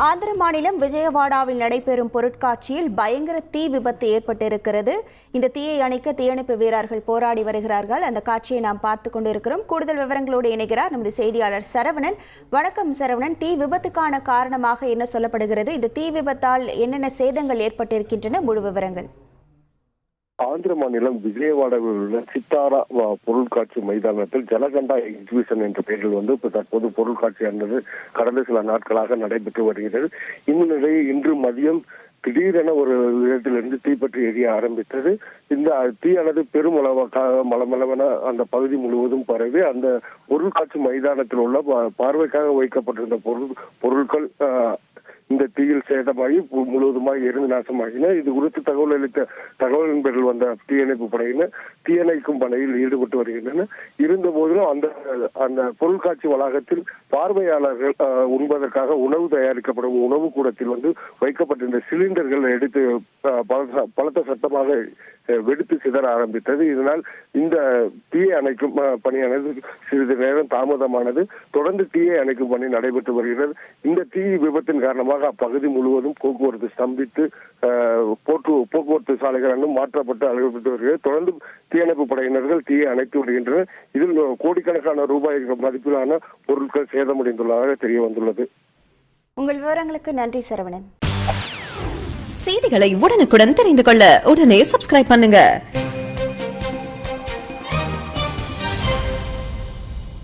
ஆந்திர மாநிலம் விஜயவாடாவில் நடைபெறும் பொருட்காட்சியில் பயங்கர தீ விபத்து ஏற்பட்டிருக்கிறது. இந்த தீயை அணைக்க தீயணைப்பு வீரர்கள் போராடி வருகிறார்கள். அந்த காட்சியை நாம் பார்த்துக் கொண்டிருக்கிறோம். கூடுதல் விவரங்களோடு இணைகிறார் நமது செய்தியாளர் சரவணன். வணக்கம் சரவணன். தீ விபத்துக்கான காரணமாக என்ன சொல்லப்படுகிறது? இந்த தீ விபத்தால் என்னென்ன சேதங்கள் ஏற்பட்டிருக்கின்றன? முழு விவரங்கள். ஆந்திர மாநிலம் விஜயவாடாவில் உள்ள சித்தாரா பொருட்காட்சி மைதானத்தில் ஜலகண்டா எக்ஸிபிஷன் என்ற பெயரில் தற்போது பொருட்காட்சியானது கடந்த சில நாட்களாக நடைபெற்று வருகிறது. இந்நிலையில் இன்று மதியம் திடீரென ஒரு இடத்திலிருந்து தீப்பற்றி எரிய ஆரம்பித்தது. இந்த தீயானது பெருமளவென அந்த பகுதி முழுவதும் பரவி அந்த பொருட்காட்சி மைதானத்தில் உள்ள பார்வைக்காக வைக்கப்பட்டிருந்த பொருட்கள் இந்த தீயில் சேதமாகி முழுவதுமாக எரிந்து நாசமாகின. இது குறித்து தகவலின் பேரில் வந்த தீயணைப்பு படையினர் தீயணைக்கும் பணியில் ஈடுபட்டு வருகின்றனர். இருந்த போதிலும் அந்த பொருட்காட்சி வளாகத்தில் பார்வையாளர்கள் உண்பதற்காக உணவு தயாரிக்கப்படும் உணவு கூடத்தில் வைக்கப்பட்டிருந்த சிலிண்டர்கள் எடுத்து பலத்த சத்தமாக வெடித்து சிதற ஆரம்பித்தது. இதனால் இந்த தீயை அணைக்கும் பணியானது சிறிது நேரம் தாமதமானது. தொடர்ந்து தீயை அணைக்கும் பணி நடைபெற்று வருகிறது. இந்த தீ விபத்தின் காரணமாக அப்பகுதி முழுவதும் போக்குவரத்து ஸ்தம்பித்து போக்குவரத்து சாலைகள் மாற்றப்பட்டு அழைக்கப்பட்டு வருகிறது. தொடர்ந்து தீயணைப்பு படையினர்கள் தீயை அணைத்து வருகின்றனர். இதில் கோடிக்கணக்கான ரூபாய் மதிப்பிலான பொருட்கள் சேதமடைந்துள்ளதாக தெரிய வந்துள்ளது. உங்கள் விவரங்களுக்கு நன்றி சரவணன். செய்திகளை உடனுக்குடன் தெரிந்து கொள்ள உடனே சப்ஸ்கிரைப் பண்ணுங்க.